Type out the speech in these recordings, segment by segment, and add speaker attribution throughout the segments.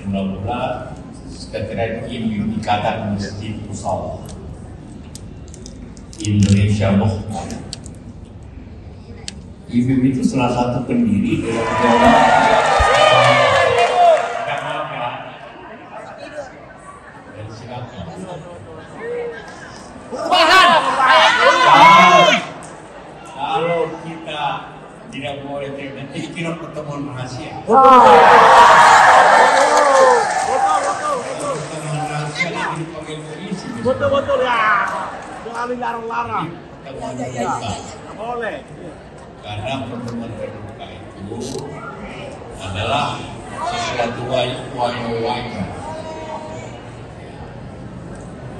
Speaker 1: mula-mula sekretariat Ikatan Masjid Musawwah Indonesia Muhtar. IBIM itu salah satu pendiri dalam
Speaker 2: perubahan.
Speaker 1: Kalau kita tidak boleh nanti kira pertemuan rahasia. Pertemuan rahasia lagi dipanggil polisi.
Speaker 2: Betul ya. Jangan larang-larang.
Speaker 1: Pertemuan terbuka.
Speaker 2: Boleh.
Speaker 1: Karena pertemuan terbuka itu adalah sesuatu wajar.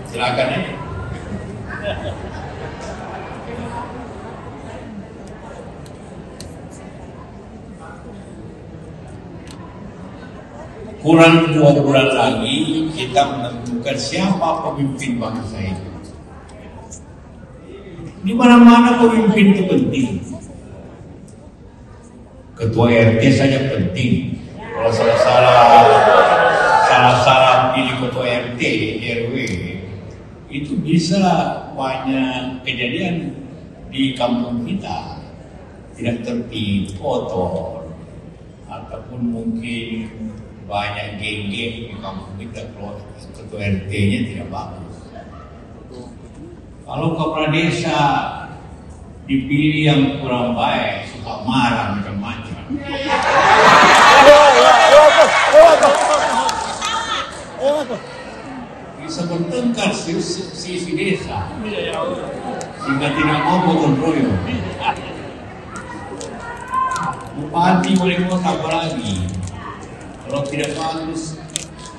Speaker 1: Silakan aja. Kurang 2 bulan lagi kita menentukan siapa pemimpin bangsa ini. Di mana-mana pemimpin itu penting. Ketua RT saja penting. Kalau salah pilih ketua RT, RW, itu bisa banyak kejadian di kampung kita. Tidak tertib, kotor, ataupun mungkin banyak geng-geng di kampung kita. Kalau ketua RT-nya tidak bagus. Kalau kepala desa dipilih yang kurang baik, suka marah macam-macam. Bisa bertengkar sisi desa, sehingga tidak mau gotong royong. Bupati wali kota apalagi, kalau tidak bagus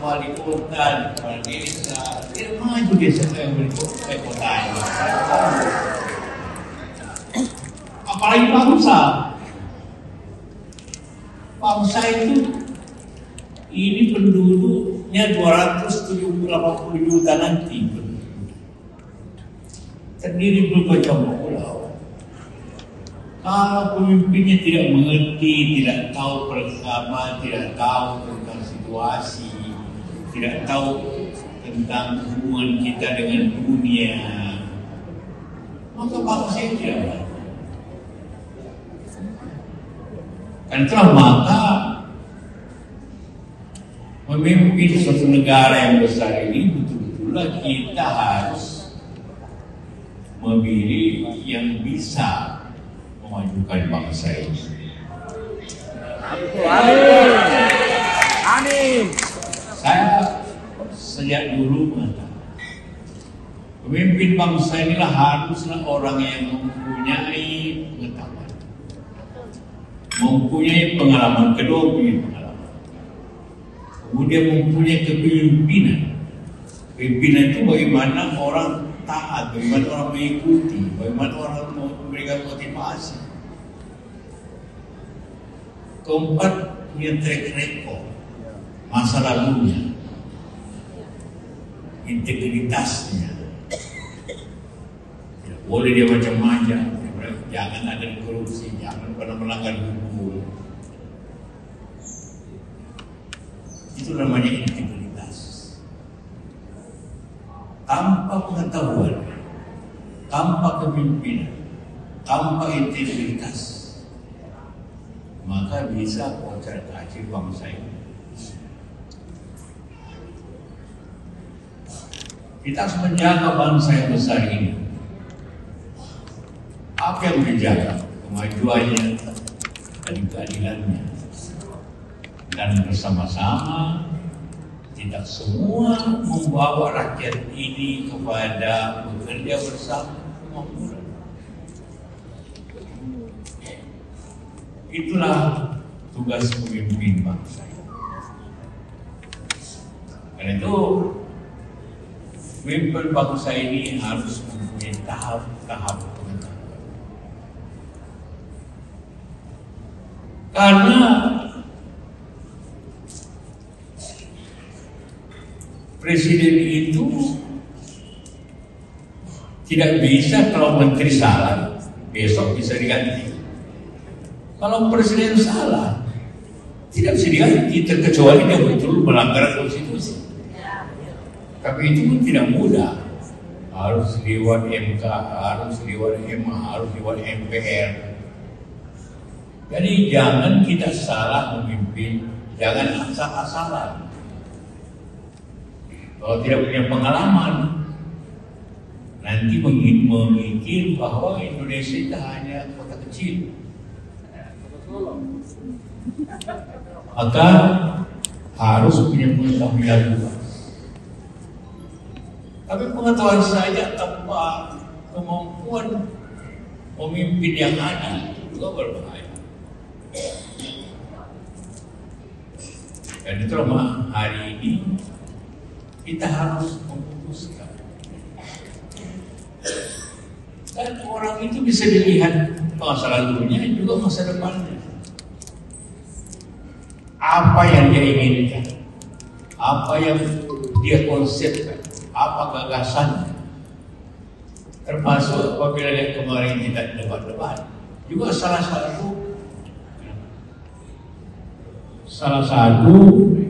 Speaker 1: wali kota, kepala desa, tidak maju desa yang berkota. Apalagi bangsa. Bangsa itu ini penduduknya 280 juta nanti. Terdiri bermacam pulau. Kalau pemimpinnya tidak mengerti, tidak tahu perkembangan, tidak tahu tentang situasi, tidak tahu tentang hubungan kita dengan dunia, maka bangsa itu tidak baik. Karena itulah maka memimpin suatu negara yang besar ini betul-betullah kita harus memilih yang bisa memajukan bangsa ini.
Speaker 2: Amin.
Speaker 1: Saya sejak dulu mengatakan pemimpin bangsa inilah haruslah orang yang mempunyai pengetahuan, mempunyai pengalaman, kedua punya pengalaman, kemudian mempunyai kepemimpinan. Pimpinan itu bagaimana orang taat, bagaimana orang mengikuti, bagaimana orang memberikan motivasi. Keempat, punya track record, masa lalunya, integritasnya. Tidak boleh dia macam-macam, jangan ada korupsi, jangan pernah melanggar hukum. Itu namanya integritas. Tanpa pengetahuan, tanpa kepemimpinan, tanpa integritas, maka bisa kocar-kacir bangsa ini. Kita harus menjaga bangsa yang besar ini. Apa yang menjaga? Kemajuannya dan keadilannya. Dan bersama-sama kita semua membawa rakyat ini kepada bekerja bersama kemakmuran. Itulah tugas pemimpin bangsa. Karena itu pemimpin bangsa ini harus mempunyai tahap-tahap pengetahuan. Karena presiden itu tidak bisa kalau menteri salah besok bisa diganti. Kalau presiden salah tidak bisa diganti terkecuali dia betul melanggar konstitusi. Tapi itu pun tidak mudah. Harus lewat MK, harus lewat MA, harus lewat MPR. Jadi jangan kita salah memimpin, jangan asal-asalan. Kalau tidak punya pengalaman, nanti memikir bahwa Indonesia itu hanya kota kecil. Maka harus punya pengetahuan luas. Tapi pengetahuan saja tanpa kemampuan pemimpin yang ada juga berbahaya. Dan itu hari ini kita harus memutuskan. Dan orang itu bisa dilihat masa lalunya juga masa depannya. Apa yang dia inginkan, apa yang dia konsepkan, apa gagasannya. Termasuk apabila lihat kemarin kita debat-debat, juga salah satu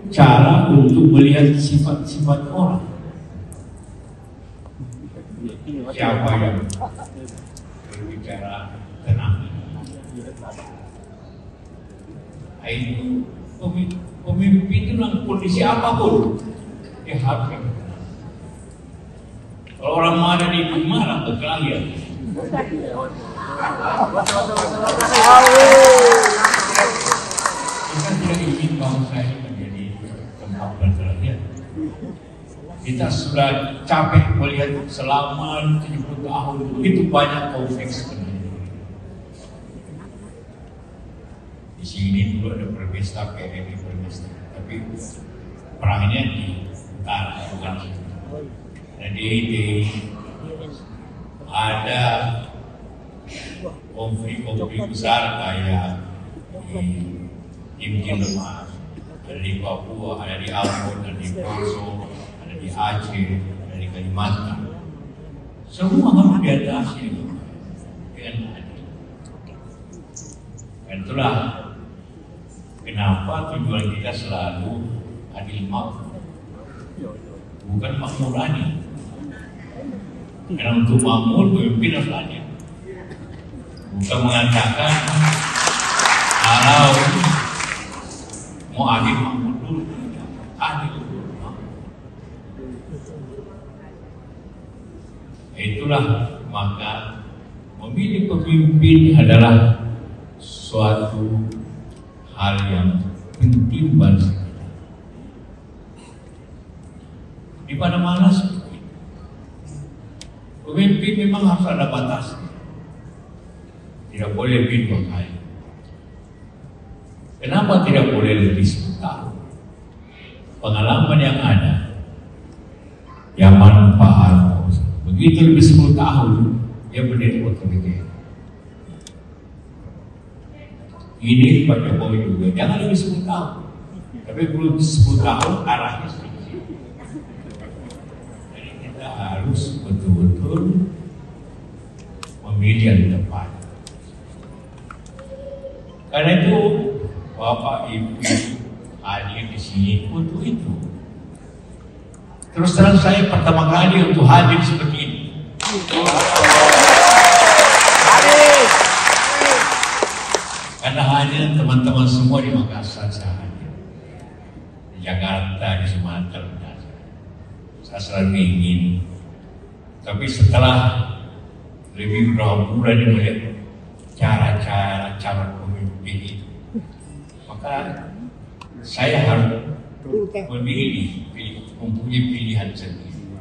Speaker 1: cara untuk melihat sifat-sifat orang. Siapa yang berbicara tenang? Itu pemimpin itu dalam kondisi apapun dia harus tenang. Kalau orang marah dia marah berkelahi. Kita tidak ingin bangsa ini menjadi tempat berkelahi. Kita sudah capek melihat selama 70 tahun begitu banyak konflik sebenarnya. Di sini dulu ada berpesta, PBB berpesta, tapi perangnya di utara, bukan dan di ada konflik besar kayak di Timur, ada di Papua, ada di Ambon, ada di Poso, ada di Aceh, ada di Kalimantan. Semua harus diatasi dengan adil. Dan itulah kenapa tujuan kita selalu adil makmur, bukan makmurani. Karena untuk makmur pemimpin harus adil. Bukan mengatakan kalau mau adil makmur dulu, adil dulu. Itulah maka memilih pemimpin adalah suatu hal yang penting bagi kita. Di mana-mana seperti itu. Pemimpin memang harus ada batasnya. Tidak boleh lebih 2 kali. Kenapa tidak boleh lebih 10 tahun? Pengalaman yang ada, zaman Pak Harto, begitu lebih 10 tahun, dia berdiri otoriter. Ini Pak Jokowi juga, jangan lebih 10 tahun. Tapi belum 10 tahun arahnya sedikit. Jadi kita harus betul-betul memilih yang tepat. Karena itu Bapak Ibu hadir di sini untuk itu. Terus terang saya pertama kali untuk hadir seperti ini. Karena hadir teman-teman semua di Makassar saya hadir, di Jakarta, di Sumatera. Saya selalu ingin. Tapi setelah lebih berapa bulan melihat cara pemimpin itu, maka saya harus memilih, mempunyai pilihan sendiri.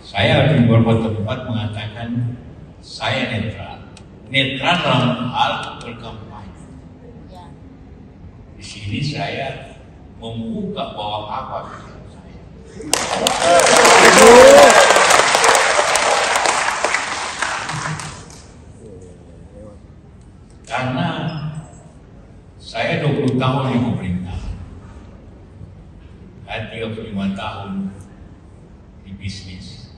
Speaker 1: Saya di beberapa tempat mengatakan saya netral dalam hal berkampanye. Di sini saya membuka bahwa apa pilihan saya. Karena saya 20 tahun di pemerintahan, dan 35 tahun di bisnis,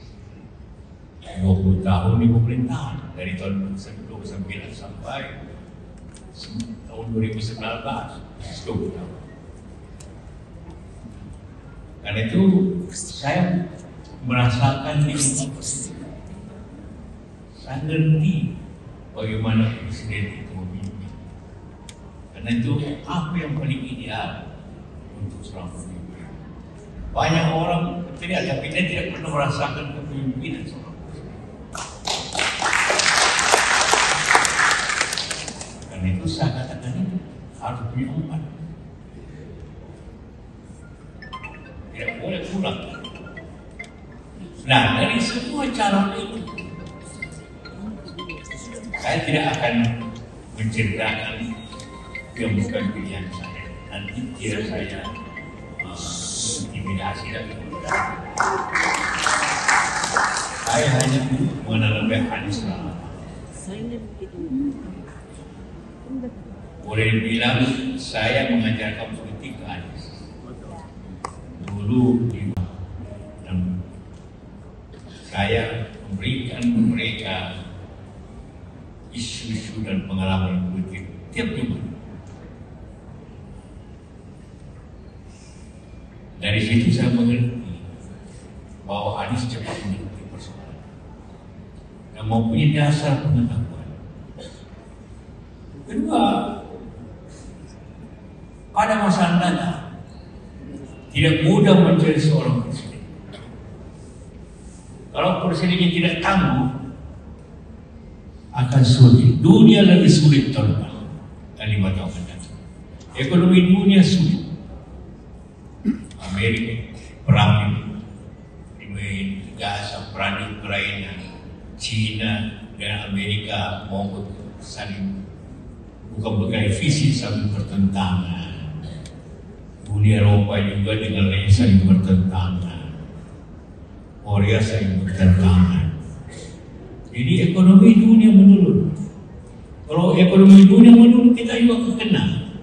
Speaker 1: 20 tahun di pemerintahan dari tahun 1929 sampai tahun 2019 10 tahun. Karena itu saya merasakan ini, saya ngerti bagaimana presiden itu memimpin. Karena itu apa yang paling ideal untuk seorang pemimpin. Banyak orang tidak, tapi dia tidak pernah merasakan kepemimpinan seorang presiden. Karena itu saya katakan ini harus punya umat. Tidak boleh pulang. Nah, dari semua calon itu, saya tidak akan menceritakan yang bukan pilihan saya. Nanti kira saya intimidasi lagi. Saya hanya mengenal Anies Rahman. Boleh dibilang saya mengajarkan politik ke Anies. Dulu dan saya memberikan mereka isu-isu dan pengalaman politik tiap Jumat. Dari situ saya mengerti bahwa Anies cepat mengerti persoalan dan mempunyai dasar pengetahuan. Kedua, pada masa mendatang tidak mudah mencari seorang presiden. Kalau presidennya tidak tangguh, akan sulit. Dunia lebih sulit tahun depan dan 5 tahun mendatang. Ekonomi dunia sulit. Amerika perang di Gaza, perang di Ukraina, China dan Amerika mau saling bukan berkait visi saling bertentangan. Uni Eropa juga dengan lain saling bertentangan. Korea saling bertentangan. Jadi ekonomi dunia menurun. Kalau ekonomi dunia menurun, kita juga kena.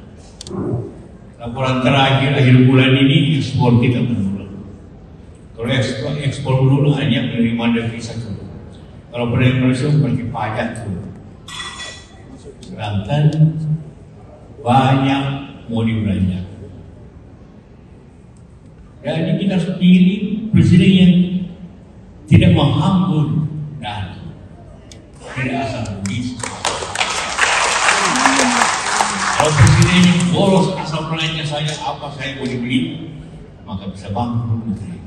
Speaker 1: Laporan terakhir akhir bulan ini ekspor kita menurun. Kalau ekspor menurun hanya penerimaan devisa turun. Kalau penerimaan devisa berarti pajak turun. Sedangkan banyak mau dibelanjakan. Jadi kita harus pilih presiden yang tidak menghambur dan tidak asal berbisnis. Kalau presiden yang boros asal belanja saja apa saya boleh beli, maka bisa bangkrut negeri.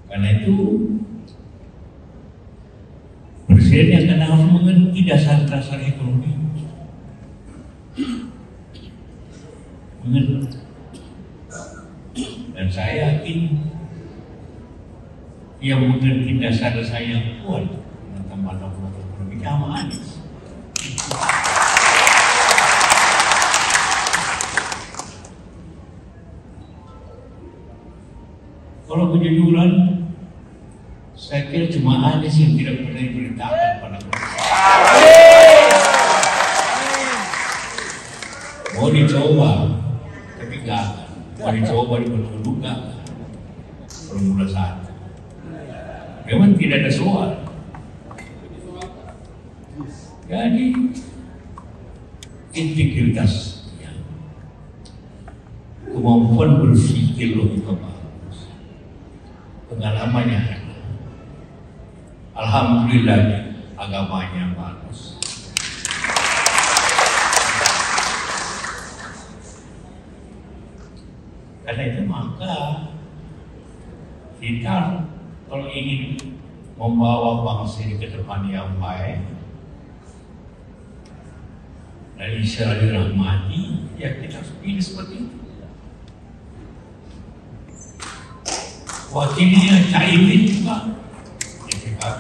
Speaker 1: Karena itu presiden yang akan harus mengerti dasar-dasar ekonomi. Mengerti. Dan saya yakin yang mengerti dasar-dasar yang kuat tentang mata-mata ekonomi sama Anies. Kalau kejujuran, saya kira cuma Anies yang tidak pernah diberitakan pada mau dicoba, tapi gagal. Mau dicoba di Bengkulu gagal. Formula 1. Memang tidak ada soal. Jadi integritas, kemampuan berpikir logika bagus, pengalamannya enak. Alhamdulillah agamanya bagus. Karena itu maka kita kalau ingin membawa bangsa ini ke depan yang baik dan insya Allah dirahmati, ya kita harus pilih seperti itu. Wakilnya Caimin juga di PKB,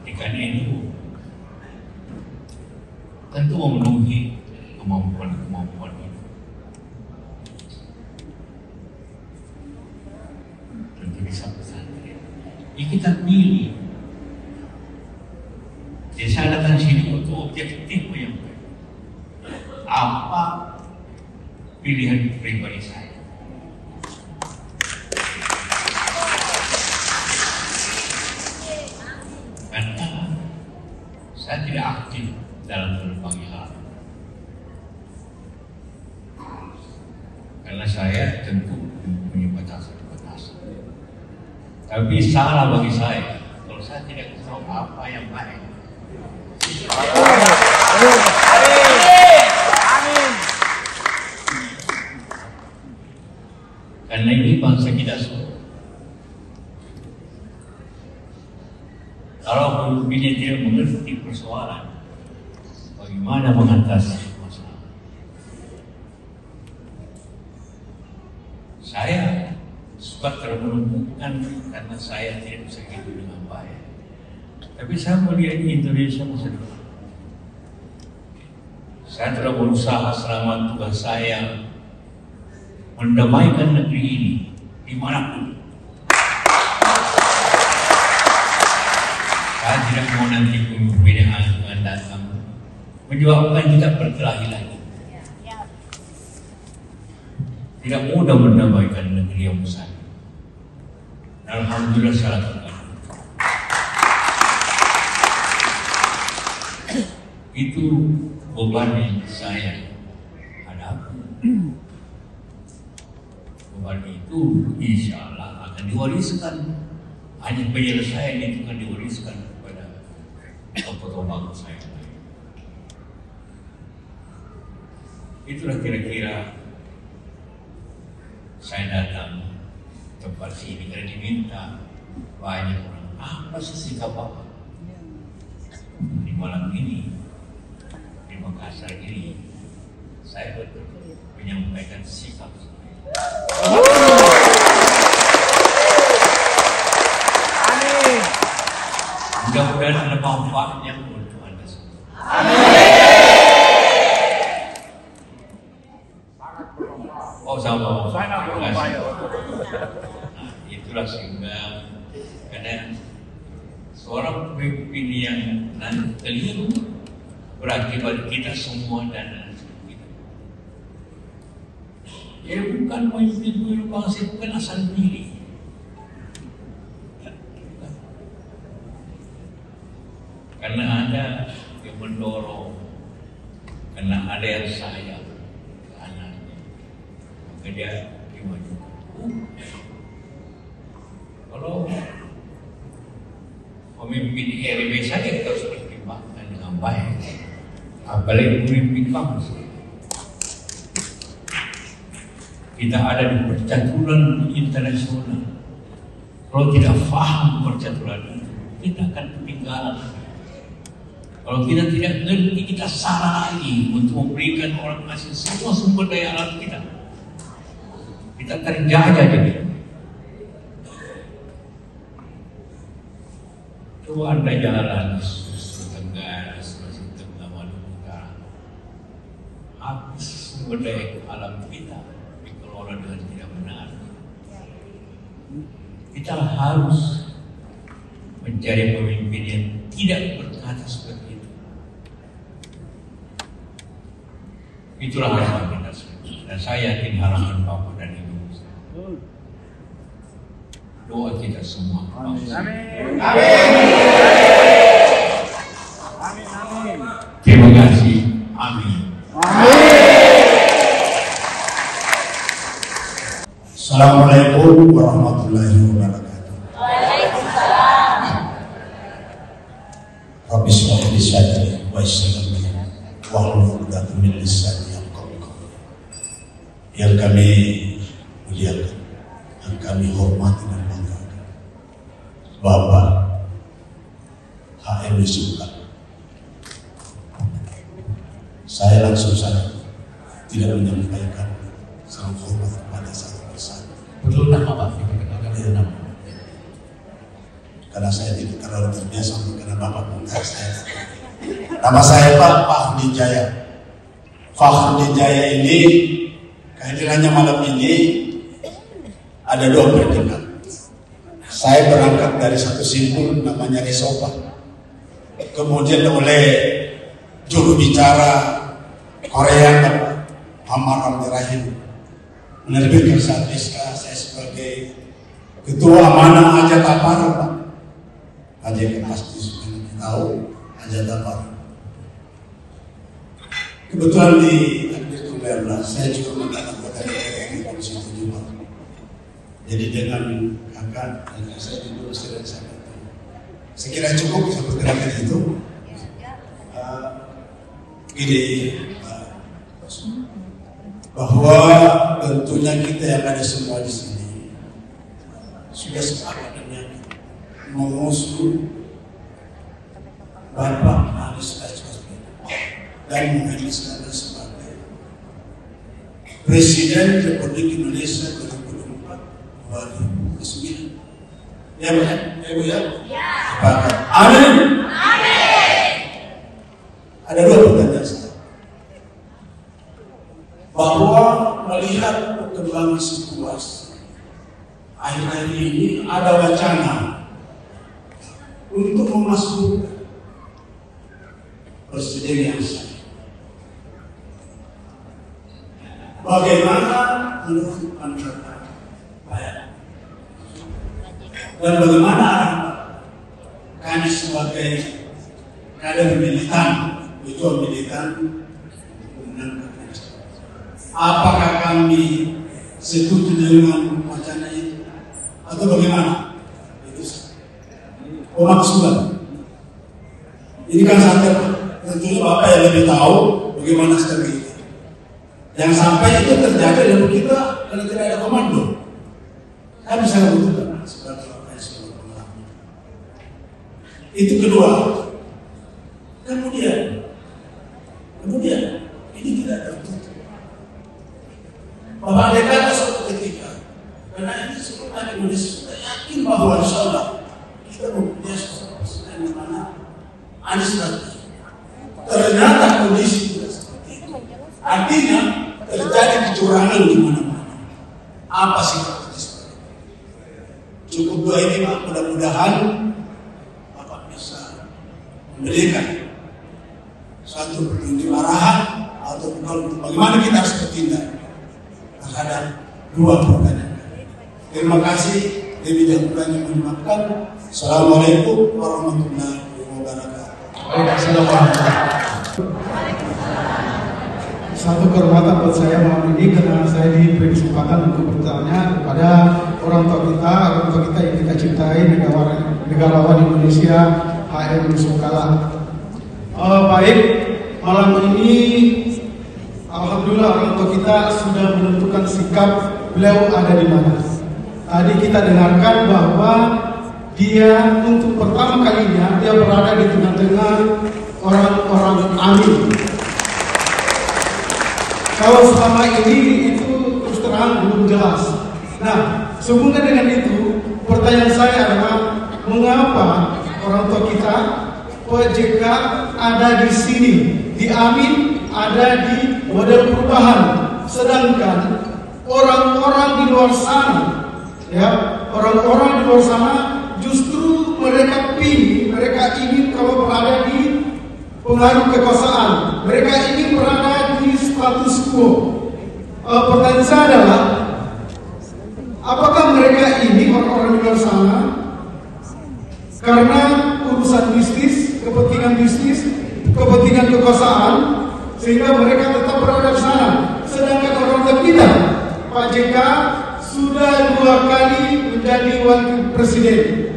Speaker 1: di KNU, tentu memenuhi kemampuan itu. Tentu bisa pesantren. Ini kita pilih. Jadi saya datang sini untuk objektif yang baik. Apa pilihan pribadi saya? Karena Saya tidak aktif dalam berbagai hal. Karena saya tentu punya batasan-batasan. Tapi salah bagi saya kalau saya tidak tahu apa yang baik.
Speaker 2: Amin.
Speaker 1: Karena ini bangsa kita semua. Kalau pemimpinnya tidak mengerti persoalan, bagaimana mengatasi masalah? Saya suka termenungkan karena saya tidak bisa hidup dengan baik. Tapi saya melihat Indonesia masa depan. Saya telah berusaha selama tugas saya mendamaikan negeri ini dimanapun. Saya tidak mau nanti pemimpin yang akan datang menyebabkan kita berkelahi lagi. Tidak mudah mendamaikan negeri yang besar. Alhamdulillah saya lakukan. Itu beban yang saya hadapi. Beban itu insya Allah akan diwariskan. Hanya penyelesaian itu akan diwariskan kepada tokoh bangsa saya. Itulah kira-kira saya datang tempat sini karena diminta banyak orang. Apa sih sikap Bapak di malam ini di Makassar ini? Saya betul menyampaikan sikap saya.
Speaker 2: Amin.
Speaker 1: Mudah-mudahan ada manfaatnya untuk Anda semua. Oh sama.
Speaker 2: Sangat berupaya.
Speaker 1: Nah, itulah sehingga karena seorang pemimpin yang nanti keliru berakibat kita semua dan kita. Ya bukan pemimpin bangsa, bukan asal diri. Karena ada yang mendorong, karena ada yang sayang ke anaknya, maka dia dimajukan. Kalau pemimpin RW saja kita harus pertimbangkan dengan baik, apalagi pemimpin bangsa. Kita ada di percaturan internasional. Kalau tidak paham percaturan itu, kita akan ketinggalan. Kalau kita tidak ngerti, kita salah lagi untuk memberikan orang asing semua sumber daya alam kita. Kita terjajah jadi. Coba Anda jalan di Sulawesi Tenggara, Sulawesi Tengah, Maluku Utara. Habis sumber daya alam kita dikelola dengan tidak benar. Kita harus mencari pemimpin yang tidak berkata seperti itu. Itulah harapan kita semua. Dan saya yakin harapan Bapak dan Ibu. Doa kita semua.
Speaker 2: Amin. Amin. Amin.
Speaker 1: Terima kasih. Amin.
Speaker 3: Assalamualaikum warahmatullahi wabarakatuh.
Speaker 4: Waalaikumsalam.
Speaker 3: Rabbi shrah li sadri wa yassir li amri wahlul 'uqdatam min lisani yafqahu qawli. Yang kami muliakan, yang kami hormati dan banggakan, Bapak HM Yusufkan. Saya langsung saja tidak menyampaikan salam hormat kepada satu persatu.
Speaker 1: Perlu nama Pak?
Speaker 3: Dia nama. Karena saya tidak terlalu terbiasa karena Bapak mengatakan saya. Nama saya Pak Fahdi Jaya. Fahdi Jaya ini kehadirannya malam ini ada dua pertimbangan. Saya berangkat dari satu simpul namanya Risopa. Kemudian oleh juru bicara Korea Muhammad Ramli Rahim menerbitkan satu SK saya sebagai ketua amanah Aja Tapara Pak. Aja pasti sudah tahu Ajatapar. Kebetulan di Takbir Tunggal saya juga mantan anggota DPR di Komisi 7. Jadi dengan kakak dan saya dulu sering saya sekira cukup bisa bergerak itu. Gini, bahwa tentunya kita yang ada semua di sini sudah sepakat dengan mengusung Bapak Anies Baswedan dan menganiskan sebagai Presiden Republik Indonesia 2024-2029. Ya Bu ya? Ibu ya? Sepakat. Amin. Ada dua pertanyaan saya. Bahwa melihat perkembangan situasi akhir-akhir ini ada wacana untuk memasukkan Presiden yang sah. Bagaimana menurut pandangan Pak dan bagaimana kami sebagai kader militan, ketua militan, apakah kami setuju dengan wacana itu atau bagaimana? Itu maksudnya. Ini kan santai, tentunya Bapak yang lebih tahu bagaimana strategi itu. Yang sampai itu terjadi dalam kita kalau tidak ada komando. Kami sangat butuhkan sebagai Bapak yang sebagai pengalaman. Itu kedua. Kemudian ini tidak tertutup. Bapak dekatnya suatu ketika, karena ini sebenarnya Indonesia sudah yakin bahwa insya Allah kita mempunyai sosok presiden di mana Anies Baswedan. Ternyata kondisi tidak seperti itu. Artinya terjadi kecurangan di mana-mana. Apa sih seperti itu? Cukup doa ini Pak, mudah-mudahan Bapak bisa memberikan satu petunjuk arahan atau bagaimana kita harus bertindak terhadap dua pertanyaan. Terima kasih. Lebih dahulu menyimakkan. Assalamualaikum warahmatullahi wabarakatuh.
Speaker 5: Satu kehormatan buat saya malam ini karena saya diberi kesempatan untuk bertanya kepada orang tua kita yang kita cintai, negarawan Indonesia, HM Yusuf Kalla. Baik, malam ini alhamdulillah orang tua kita sudah menentukan sikap beliau ada di mana. Tadi kita dengarkan bahwa dia untuk pertama kalinya dia berada di tengah-tengah orang-orang amin. Kalau selama ini itu terus terang belum jelas. Nah, sehubungan dengan itu, pertanyaan saya adalah mengapa orang tua kita Pak JK ada di sini, di Amin ada di Model Perubahan, sedangkan orang-orang di luar sana, ya orang-orang di luar sana justru mereka ingin kalau berada di pengaruh kekuasaan, mereka ingin berada di status quo. Pertanyaan saya adalah, apakah mereka ini orang-orang di luar sana karena urusan bisnis, kepentingan kekuasaan, sehingga mereka tetap berada di sana? Sedangkan orang tua kita, Pak JK sudah 2 kali menjadi wakil presiden.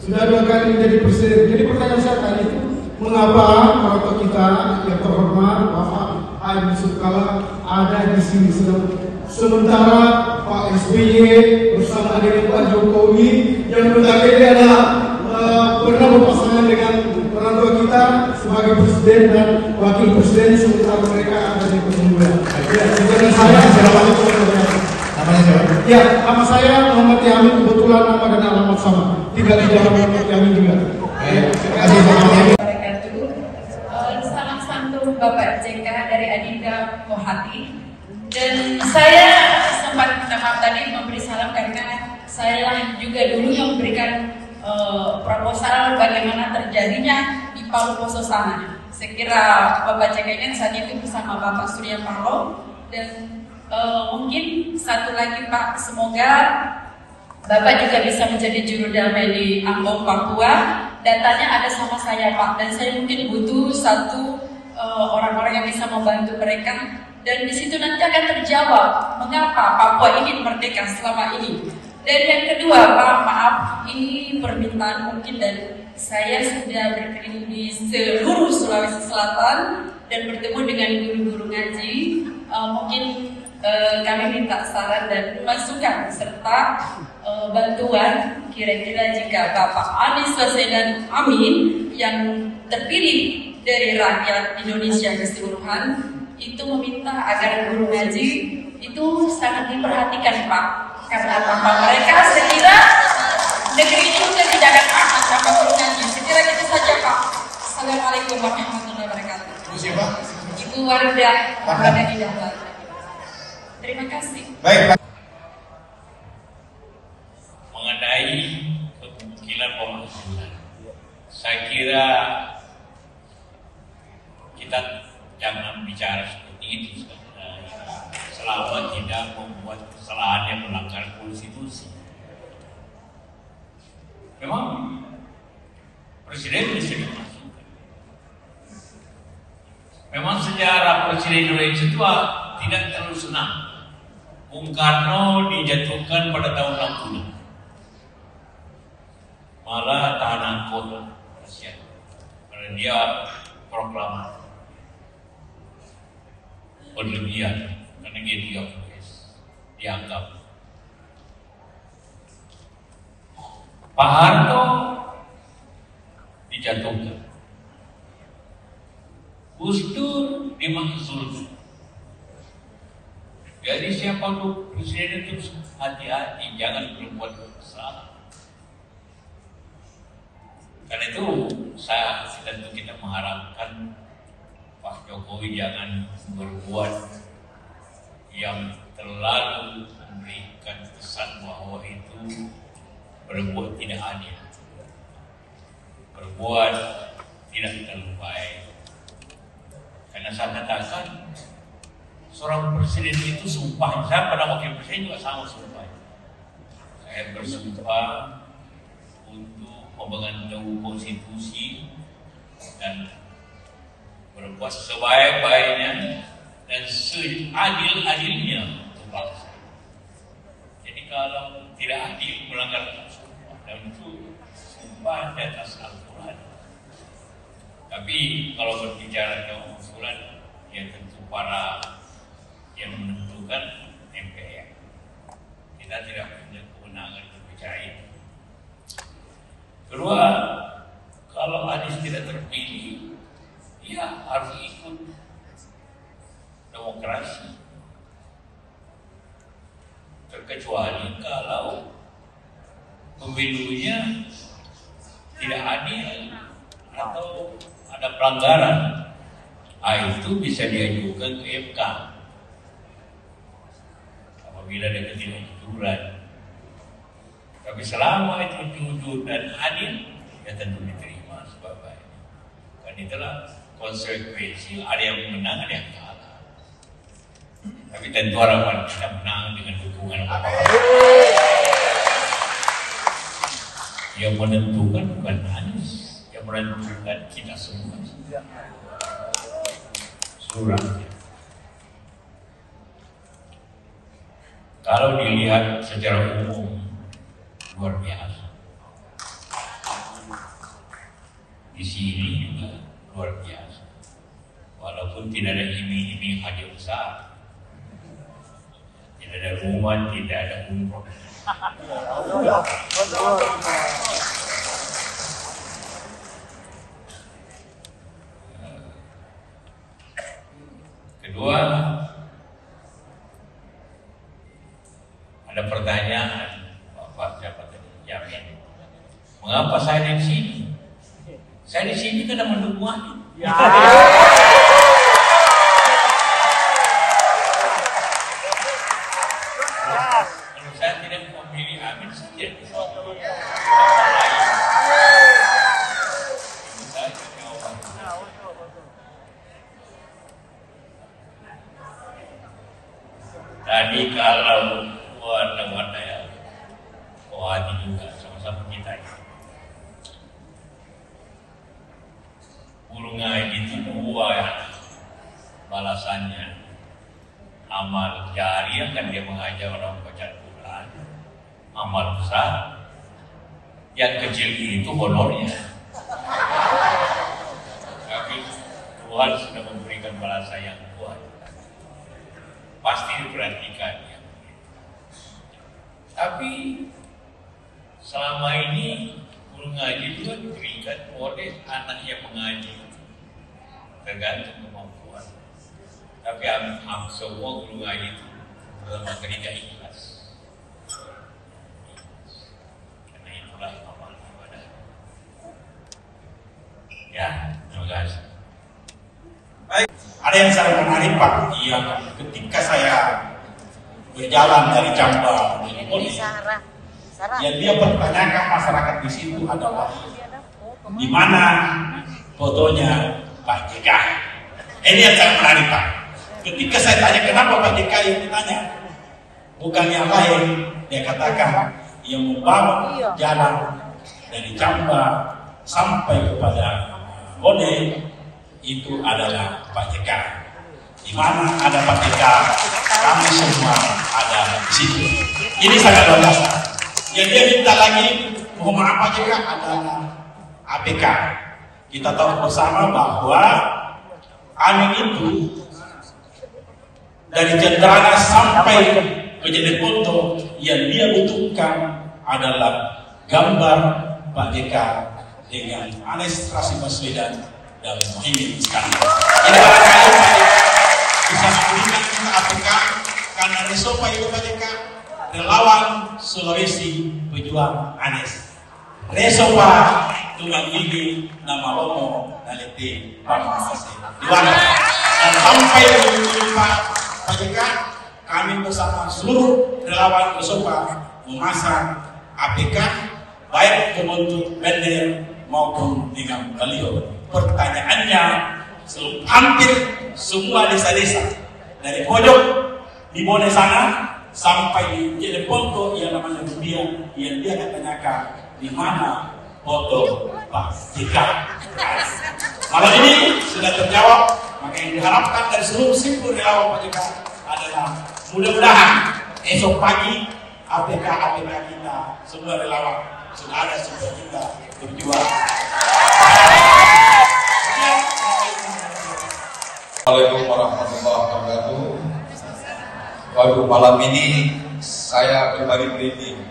Speaker 5: Jadi pertanyaan saya tadi itu, mengapa orang tua kita yang terhormat Bapak Anies Yusuf Kalla ada di sini, sementara Pak SBY bersama dengan Pak Jokowi yang notabene adalah pernah berpasangan dengan orang tua kita sebagai presiden dan wakil presiden, sementara mereka ada di pemilihan. Ya, sebenarnya saya assalamualaikum warahmatullahi wabarakatuh. Ya, nama saya Muhammad Yamin, kebetulan nama dan alamat sama. Tinggal di dalam Muhammad Yamin juga. Terima kasih Bapak.
Speaker 6: Salam santun Bapak JK dari Adinda Kohati. Dan saya sempat minta maaf tadi memberi salam karena saya juga dulu yang memberikan proposal bagaimana terjadinya di Palu Poso sana. Saya kira Bapak JK kan saat itu bersama Bapak Surya Paloh dan mungkin satu lagi Pak, semoga Bapak juga bisa menjadi juru damai di Ambon, Papua, datanya ada sama saya Pak, dan saya mungkin butuh satu orang-orang yang bisa membantu mereka, dan di situ nanti akan terjawab mengapa Papua ini merdeka selama ini. Dan yang kedua Pak, maaf, ini permintaan mungkin dari saya sudah berkeliling di seluruh Sulawesi Selatan dan bertemu dengan guru-guru ngaji. Mungkin kami minta saran dan masukan serta bantuan kira-kira jika Bapak Anies Baswedan Amin yang terpilih dari rakyat Indonesia keseluruhan itu meminta agar guru ngaji itu sangat diperhatikan Pak, karena tanpa mereka saya kira negeri ini sudah tidak akan aman tanpa guru ngaji. Saya kira itu saja Pak. Assalamualaikum warahmatullahi wabarakatuh. Ibu Wardah Hidayat. Terima kasih.
Speaker 3: Baik.
Speaker 1: Mengenai kemungkinan pemakzulan, saya kira kita jangan bicara seperti itu selama tidak membuat kesalahan yang melanggar konstitusi. Memang presiden bisa dimasukkan. Memang sejarah presiden Indonesia itu tidak terlalu senang. Bung Karno dijatuhkan pada tahun 60. Malah tahanan kota kasihan karena dia proklamasi berlebihan karena dia dianggap. Pak Harto dijatuhkan, Gus Dur dimakzulkan. Jadi siapa tuh presiden itu hati-hati, jangan berbuat salah. Karena itu tentu kita mengharapkan Pak Jokowi jangan berbuat yang terlalu memberikan kesan bahwa itu berbuat tidak adil, berbuat tidak terlalu baik. Karena saya katakan seorang presiden itu sumpah, saya pada wakil presiden juga sama sumpah. Saya bersumpah untuk memegang teguh konstitusi dan berbuat sebaik-baiknya dan seadil-adilnya untuk bangsa. Jadi kalau tidak adil melanggar sumpah, dan itu sumpah di atas Al-Quran. Tapi kalau berbicara kemakzulan, ya tentu para yang menentukan MPR. Kita tidak punya kewenangan berbicara itu. Kedua, kalau Anies tidak terpilih, ya harus ikut demokrasi. Terkecuali kalau pemilunya tidak adil atau ada pelanggaran, itu bisa diajukan ke MK. Apabila ada ketidakjujuran. Tapi selama itu jujur dan adil, ya tentu diterima sebaik-baiknya. Kan itulah konsekuensi, ada yang menang, ada yang kalah. Tapi tentu harapan kita menang dengan dukungan apa? Yang menentukan bukan Anies, yang menentukan kita semua. Suratnya. Kalau dilihat secara umum, luar biasa. Di sini juga luar biasa. Walaupun tidak ada iming-iming hadiah besar, tidak ada rumah, tidak ada umroh. Kedua, ada pertanyaan Bapak siapa tadi? Yamin. Mengapa saya di sini? Saya di sini karena mendukung Anies. Ya. Kalau saya tidak memilih Amin saja. Tadi kalau warna-warna ya, hati juga sama-sama kita. mengaji itu dua balasannya. Amal jariah kan dia mengajar orang baca Quran, amal besar. Yang kecil itu honornya. Tapi Tuhan sudah memberikan balasan yang kuat. Pasti diperhatikan ya. Tapi selama ini guru ngaji itu kan diberikan oleh anak yang mengaji, tergantung kemampuan. Tapi semua guru ngaji itu dalam kerja ikhlas. Karena itulah amal ibadah. Ya, terima kasih.
Speaker 3: Baik, ada yang saya menarik Pak, yang ketika saya berjalan dari Jamba
Speaker 4: Ini Sarah.
Speaker 3: yang dia pertanyakan masyarakat di situ adalah di mana fotonya Pak JK. Ini yang saya menarik Pak. Ketika saya tanya kenapa Pak JK yang ditanya, bukan yang lain, dia katakan yang membangun jalan dari Jamba sampai kepada Bone itu adalah Pak JK. Di mana ada Pak JK, kami semua ada di situ. Ini sangat luar biasa. Yang dia minta lagi, mohon maaf Pak JK adalah APK. Kita tahu bersama bahwa Amin itu dari Jenderana sampai ke Jeneponto yang dia butuhkan adalah gambar Pak JK dengan Anies Rashid Baswedan dan Muhyiddin Iskandar. Ini barangkali Pak JK bisa memberikan kita APK karena Resopa itu Pak JK relawan Sulawesi pejuang Anies. Resopa tulang ini nama lomo nalete pamase. Diwana dan sampai Pak JK kami bersama seluruh relawan Resopa memasang APK baik membentuk bendera maupun dengan baliho. Pertanyaannya hampir semua desa-desa dari pojok di Bone sana sampai di Jeneponto yang namanya dunia yang dia akan tanyakan di mana foto Pak JK. Malam ini sudah terjawab, maka yang diharapkan dari seluruh simpul relawan Pak JK adalah mudah-mudahan esok pagi APK kita semua relawan sudah ada semua kita berjuang.
Speaker 7: Assalamualaikum warahmatullahi wabarakatuh. Waduh, malam ini saya pribadi merinding.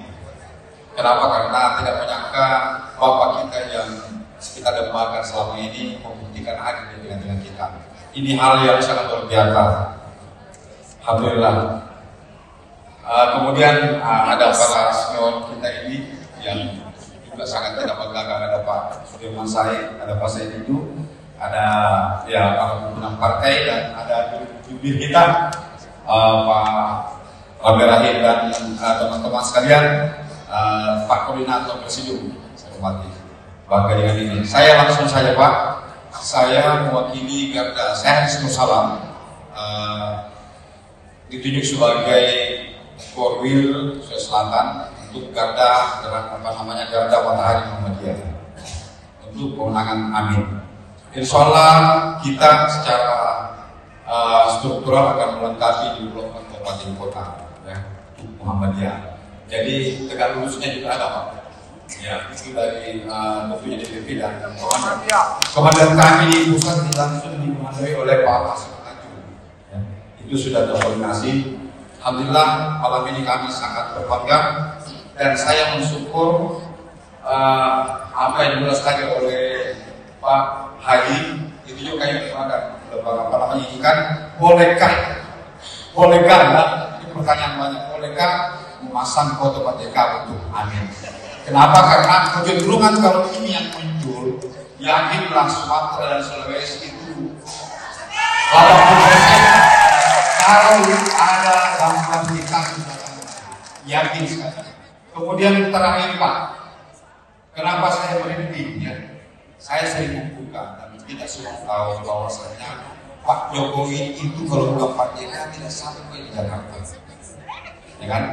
Speaker 7: Kenapa? Karena tidak menyangka Bapak kita yang kita dambakan selama ini membuktikan hadir dengan kita. Ini hal yang sangat luar biasa. Alhamdulillah. Kemudian ada para senior kita ini yang juga sangat kita banggakan. Ada Pak Sudirman Said, ada Pak Said itu, ada ya para pimpinan partai dan ada jubir kita Pak Rabi Rahim dan teman-teman sekalian, Pak Koordinator Presidium. Saya hormati bangga dengan ini. Saya langsung saja Pak, saya mewakili Garda. Saya Haris Nur Salam, ditunjuk sebagai Korwil Sulawesi Selatan untuk Garda Garda Matahari Muhammadiyah untuk kemenangan Amin. Insya Allah kita secara struktural akan melengkapi di blok kabupaten kota ya, Muhammadiyah. Jadi tegak lulusnya juga ada Pak. Ya, itu dari tentunya DPP dan komandan kami di pusat langsung dikomandoi oleh Pak Hasan Aju. Ya, itu sudah terkoordinasi. Alhamdulillah malam ini kami sangat berbangga dan saya mensyukur apa yang dijelaskan oleh Pak Haji itu juga yang ikan bolehkah ya? Ini pertanyaan banyak, bolehkah memasang foto Pak JK untuk Amin? Kenapa? Karena kecenderungan kalau ini yang muncul, yakinlah Sumatera dan Sulawesi itu 80% kalau ada gambar kita yakin sekali. Kemudian terakhir Pak, kenapa saya berhenti ya? Saya sering membuka dan kita semua tahu bahwasanya Pak Jokowi itu kalau bukan Pak JK tidak sampai di Jakarta, ya kan?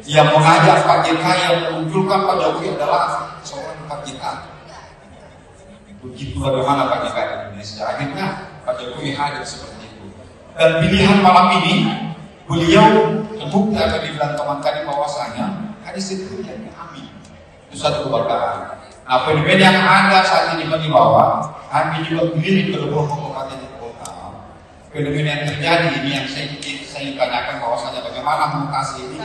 Speaker 7: Yang mengajak Pak JK, yang memunculkan Pak Jokowi adalah seorang Pak JK. begitu bagaimana Pak JK di Indonesia. Akhirnya Pak Jokowi hadir seperti itu. Dan pilihan malam ini beliau terbukti akan dibilang teman tadi bahwasanya hadis itu yang amin. Itu satu kebanggaan. Nah, fenomena yang ada saat ini bagi bawah, kami juga mengirim ke beberapa kabupaten kota. Fenomena yang terjadi ini yang saya tanyakan bahwasanya bagaimana mengatasi ini.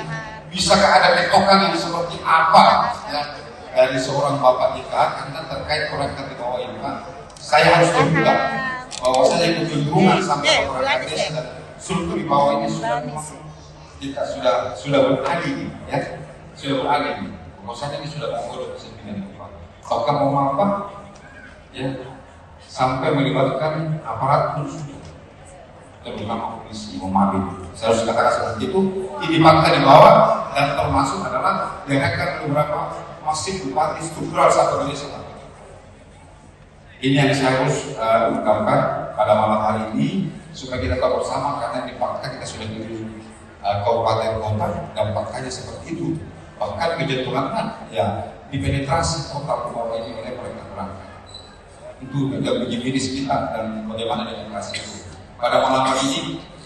Speaker 7: Bisakah ada petokan yang seperti apa ya, dari seorang Bapak JK karena terkait orang di bawah ini Pak? Saya harus terbuka bahwasanya kecenderungan sampai orang desa dan struktur di bawah ini kita sudah beralih ya, sudah beralih. Bahwasanya ini sudah menggodok kesempatan Pak. Bahkan mau apa? Ya, sampai melibatkan aparatur terutama polisi, Mabit. Saya harus katakan seperti itu. Ini fakta di bawah dan termasuk adalah gerakan beberapa masif bupati struktural satu Indonesia. Ini yang saya harus ungkapkan pada malam hari ini supaya kita tahu bersama karena di fakta kita sudah di kabupaten kota dan faktanya seperti itu. Bahkan kejentulan ya dipenetrasi kota bawah ini oleh mereka perangkat. Itu juga menjadi sekitar dan bagaimana demokrasi itu. Pada malam hari ini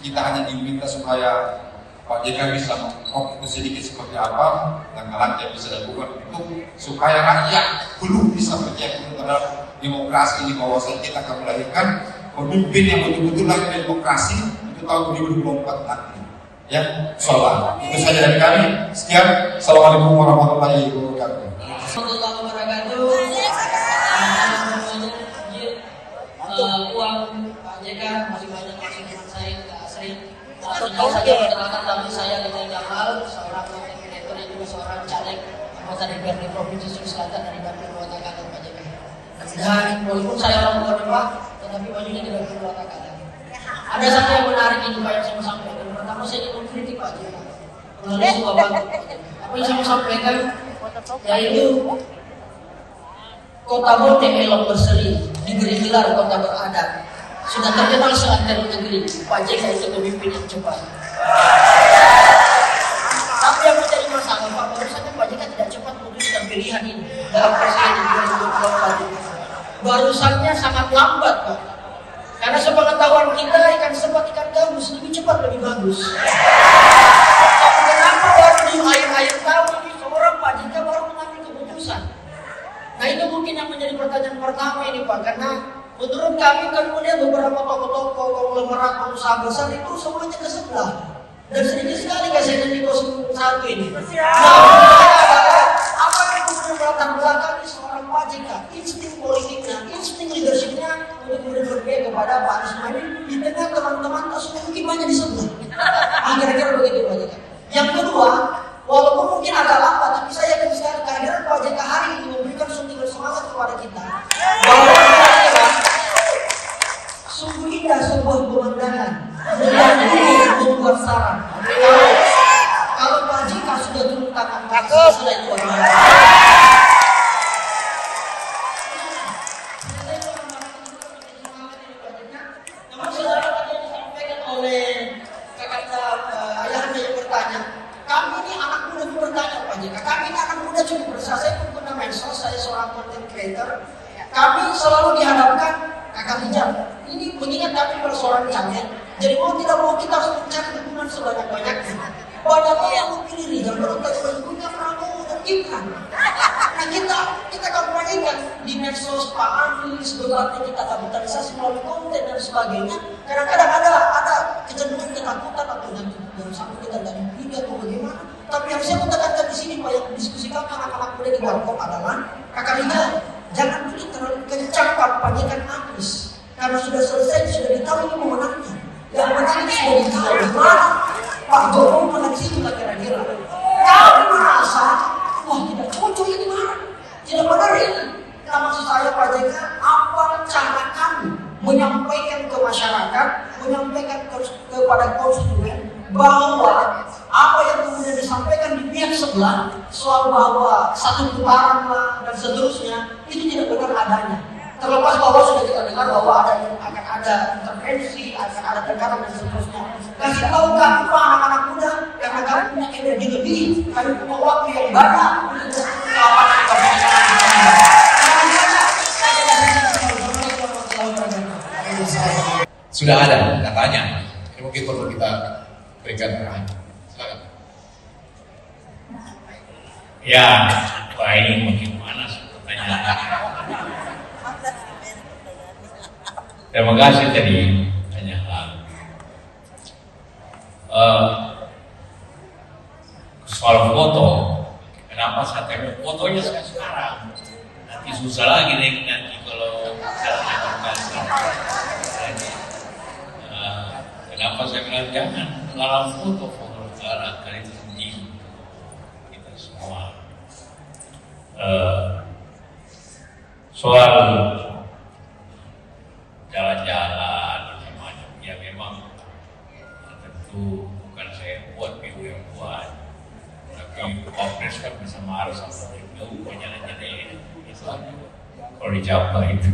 Speaker 7: kita hanya diminta supaya Pak JK bisa mengkop sedikit seperti apa langkah-langkah yang bisa dilakukan itu supaya rakyat belum bisa percaya terhadap demokrasi ini bahwasanya kita akan melahirkan pemimpin yang betul-betul lahir demokrasi itu tahun 2024 nanti. Ya, sholat. Itu saja dari kami. Sekian. Assalamualaikum warahmatullahi wabarakatuh.
Speaker 8: Uang Pak JK masih banyak teman saya yang tidak asing. Saja perkenalkan kami saya Lina Jamal, seorang content creator yang juga seorang caleg anggota DPRD Provinsi Sulawesi Selatan dari Bandung Luatakan Pak JK. Dan walaupun saya orang luar negeri, tetapi bajunya tidak perlu Luatakan. Ada satu yang menarik ini Pak yang saya mau sampaikan. Pertama saya ingin mengkritik Pak JK melalui sebuah bangun. Apa yang saya mau sampaikan yaitu Kota Bonteng elok berseri, diberi gelar kota beradab. Sudah terkenal seantero negeri, Pak JK itu pemimpin yang cepat. Tapi yang menjadi masalah Pak, barusannya Pak JK tidak cepat memutuskan pilihan ini dalam presiden 2024. Barusannya sangat lambat Pak. Karena sepengetahuan kita ikan sepat ikan gabus lebih cepat lebih bagus. Tapi kenapa baru di akhir-akhir tahun ini seorang Pak JK baru mengambil keputusan? Nah itu mungkin yang menjadi pertanyaan pertama ini Pak, karena menurut kami kan melihat beberapa tokoh-tokoh konglomerat pengusaha besar itu semuanya ke sebelah dan sedikit sekali kesenangan di 01 ini. Apa yang kemudian melatar belakangi seorang Pak JK, insting politiknya, insting leadershipnya untuk kemudian berpihak kepada Pak Anies Mohaimin di tengah teman-teman tersebut mungkin banyak di sebelah. Kira-kira begitu Pak JK. Yang kedua, walaupun mungkin agak lambat, tapi saya yakin sekali kehadiran Pak JK hari ini memberikan suntikan semangat kepada kita. Bahwa sungguh indah sebuah pemandangan yang membuat saran. Kalau Pak JK sudah turun tangan, setelah itu bagaimana? Namun saudara tadi yang disampaikan oleh kakak ayahanda yang bertanya, kami ini anak muda yang bertanya Pak JK, kami ini anak muda cukup besar, saya pengguna medsos, saya seorang content creator. Kami selalu dihadapkan kakak hijab. Ini mengingat kami seorang caleg, jadi mau tidak mau kita harus mencari dukungan sebanyak-banyaknya. Banyak yang memilih Rizal, mereka punya Prabowo dan Gibran. Nah kita kampanyekan di medsos Pak Anies, beberapa kita kapitalisasi melalui konten dan sebagainya. Kadang-kadang ada kecenderungan ketakutan atau jangan sampai kita dari media atau bagaimana. Tapi yang saya katakan di sini Pak, yang diskusi kami anak-anak muda di Warkop adalah kakak Rizal, jangan begitu terlalu kencang kampanyekan Anies. Karena sudah selesai, sudah ditahu ini pemenangnya. Yang penting sudah ditahu di mana Pak Jokowi menang situ kira-kira. Kami merasa, wah tidak cocok ini mana? Tidak benar ini. Nah maksud saya Pak JK, apa cara kami menyampaikan ke masyarakat, menyampaikan kepada konstituen bahwa apa yang kemudian disampaikan di pihak sebelah soal bahwa satu putaran dan seterusnya itu tidak benar adanya. Terlepas bahwa sudah kita dengar bahwa akan ada intervensi, akan ada tekanan dan seterusnya. Kasih tahu kami Pak anak-anak muda, karena kami punya energi lebih, kami punya waktu yang banyak untuk melakukan
Speaker 9: Sudah ada datanya. Ini mungkin perlu kita berikan arahan. Silakan.
Speaker 1: Ya, wah ini makin panas pertanyaan. Terima kasih tadi pertanyaan. Soal foto, kenapa saya tengok fotonya sekarang? Nanti susah lagi nih nanti kalau kenapa saya bilang jangan larang foto sekarang kali itu penting kita semua. Soal jalan-jalan macam-macam ya memang tentu bukan saya buat, PU yang buat, tapi Kopres kan bisa marah sama PU jalan-jalan itu kalau dijawab itu.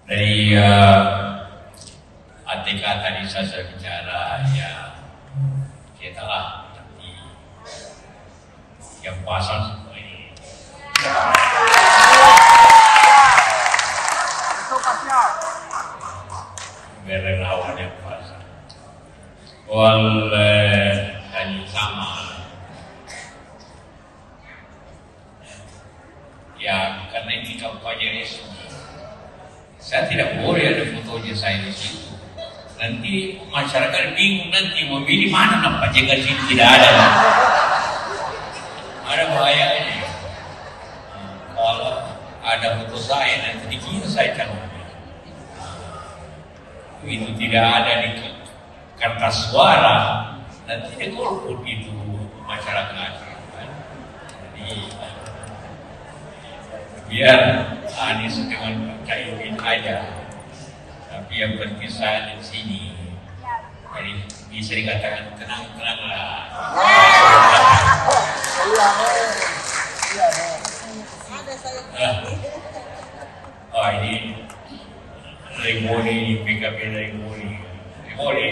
Speaker 1: Dari ATK tadi saya bicara ya kita lah nanti yang pasang semua ini. Berelawan yang pasang. Tadi sama. Ya karena ini kampanye resmi. Saya tidak boleh ada fotonya saya di situ. Nanti masyarakat bingung nanti mau pilih mana nampak jika di situ tidak ada. Ada bahayanya. Kalau ada foto saya nanti dikira saya calon. Itu tidak ada di kertas suara, nanti dia golput itu masyarakat. Jadi biar Anies dengan Caimin aja, tapi yang berkisah di sini, jadi bisa dikatakan tenang-tenanglah. Oh ini Remoni, PKB Remoni,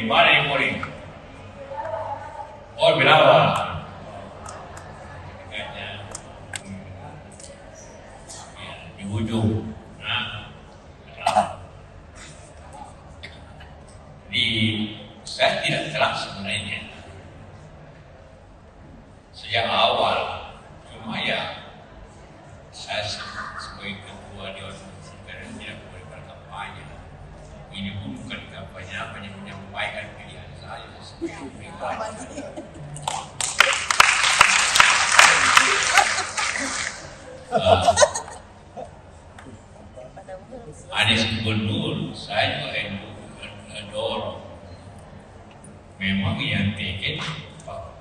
Speaker 1: mana Remoni? Oh berapa? Di ujung. Saya tidak telah sebenarnya sejak awal, cuma ya saya sebagai ketua Dewan Pimpinan tidak boleh berkampanye. Ini pun bukan kampanye apa yang menyampaikan pilihan saya sebagai pribadi. Anies Gubernur, saya juga dorong. Memang yang tiket Pak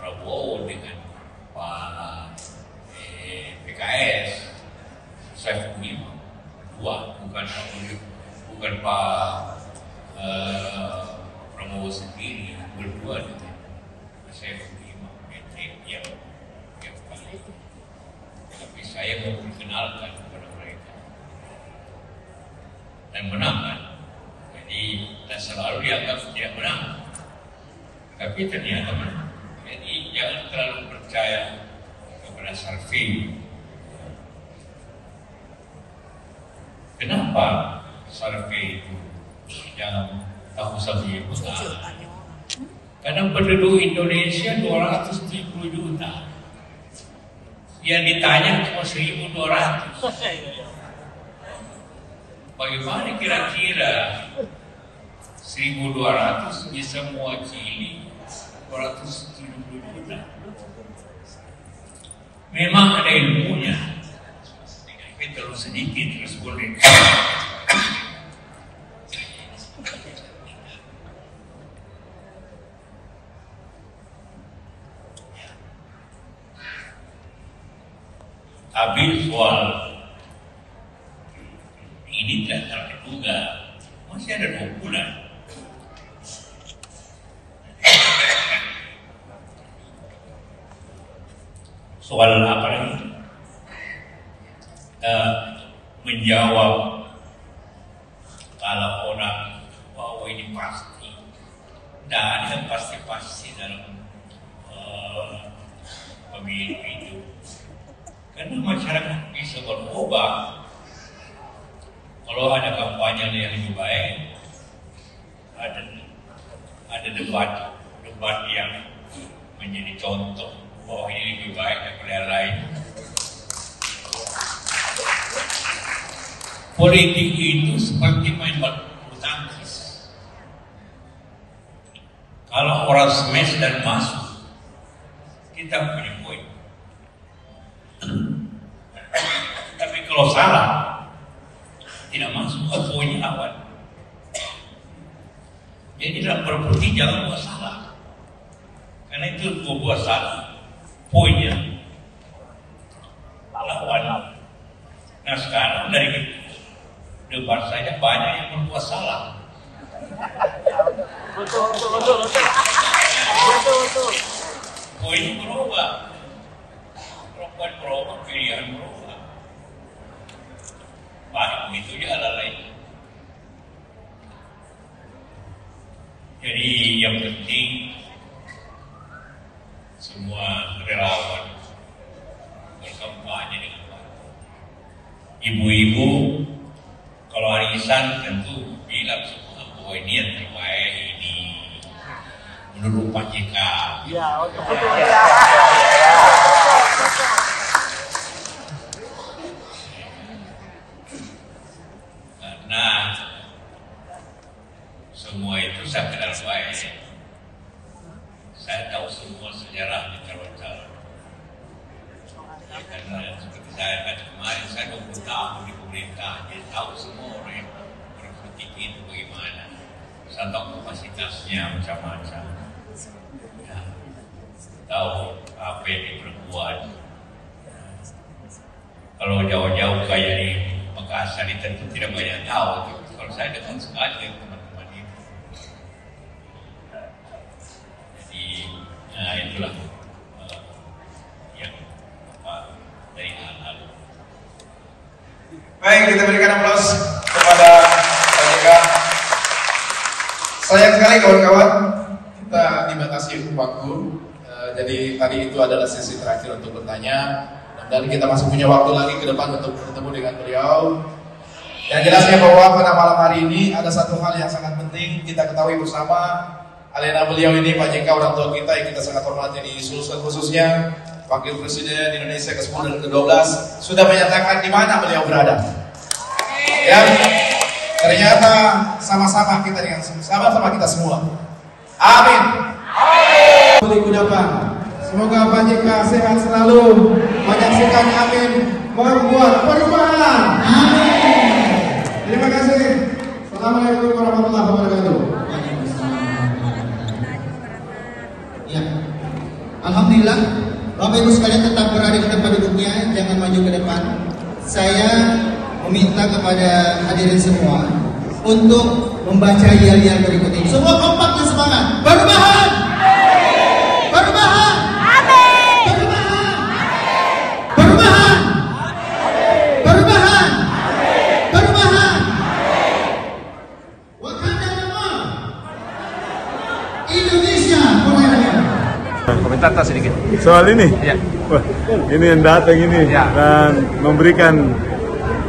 Speaker 1: Prabowo dengan Pak PKS, saya Bima dua, bukan Pak Prabowo sendiri, berdua dengan saya Bima yang paling. Tapi saya memperkenalkan kepada mereka dan menang kan. Jadi dan selalu dianggap tidak menang, tapi ternyata menang. Jadi jangan terlalu percaya kepada survei. Kenapa survei itu jangan tahu survei itu? Karena penduduk Indonesia 270 juta, yang ditanya cuma 1.200. Bagaimana kira-kira 1.200 bisa mewakili 270 juta? Memang ada ilmunya, tapi terlalu sedikit terus boleh. Tapi soal ini tidak terduga, masih ada 2 bulan. Soal apa lagi? Menjawab kalau orang bahwa ini pasti, tidak ada yang pasti-pasti dalam pemilu itu. Karena masyarakat bisa berubah Kalau ada kampanye yang lebih baik, ada debat yang menjadi contoh bahwa ini lebih baik daripada yang lain. Politik itu seperti main bulu tangkis. Kalau orang smash dan masuk, kita punya poin. Tapi kalau salah, tidak masuk ke poinnya lawan. Jadi dalam berpolitik jangan buat salah, karena itu buat salah poinnya lawan. Nah sekarang dari debat saja banyak yang berbuat salah.
Speaker 2: Betul.
Speaker 1: Poin berubah, poin berubah, pilihan berubah. Banyak begitu ya lain. Jadi yang penting semua relawan berkampanye dengan baik. Ibu-ibu kalau arisan tentu bilang semua bahwa ini yang terbaik ini menurut Pak JK.
Speaker 2: Ya, betul.
Speaker 1: Karena semua itu saya kenal baik. Saya tahu semua sejarahnya calon-calon. Ya, karena seperti saya kan kemarin saya 20 tahun di pemerintah, jadi tahu semua orang yang berpolitik itu bagaimana. Saya tahu kapasitasnya macam-macam. Ya, tahu apa yang diperbuat. Kalau jauh-jauh kayak di Makassar itu tentu tidak banyak tahu. Kalau saya dekat sekali dengan teman-teman itu. Jadi, nah itulah yang dari hal-hal.
Speaker 10: Baik, kita berikan aplaus kepada Pak JK. Sayang sekali kawan-kawan, kita dibatasi waktu. Jadi tadi itu adalah sesi terakhir untuk bertanya. Dan kita masih punya waktu lagi ke depan untuk bertemu dengan beliau. Yang jelasnya bahwa pada malam hari ini ada satu hal yang sangat penting kita ketahui bersama. Alena beliau ini Pak JK, orang tua kita yang kita sangat hormati di Sulsel khususnya, Wakil Presiden Indonesia ke-10 dan ke-12 sudah menyatakan di mana beliau berada. Ya, ternyata sama-sama kita dengan sama-sama kita semua. Amin.
Speaker 5: Boleh kudapan. Semoga Pak JK sehat selalu, menyaksikan amin, membuat perubahan. Amin. Terima kasih. Assalamualaikum warahmatullahi wabarakatuh.
Speaker 8: Ya. Alhamdulillah, Bapak Ibu sekalian tetap berada di tempat duduknya, jangan maju ke depan. Saya meminta kepada hadirin semua untuk membaca yel-yel berikut ini. Semua kompak dan semangat. Perubahan. Perubahan.
Speaker 2: Komentar sedikit
Speaker 11: soal ini.
Speaker 2: Ya.
Speaker 11: Wah, ini yang datang ini
Speaker 2: ya.
Speaker 11: Dan memberikan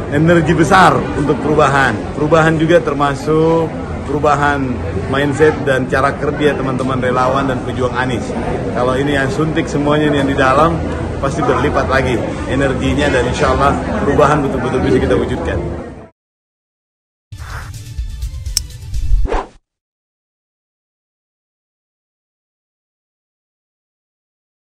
Speaker 11: energi besar untuk perubahan. Perubahan juga termasuk perubahan mindset dan cara kerja teman-teman relawan dan pejuang Anies. Kalau ini yang suntik semuanya ini yang di dalam, pasti berlipat lagi energinya dan insya Allah perubahan betul-betul bisa kita wujudkan.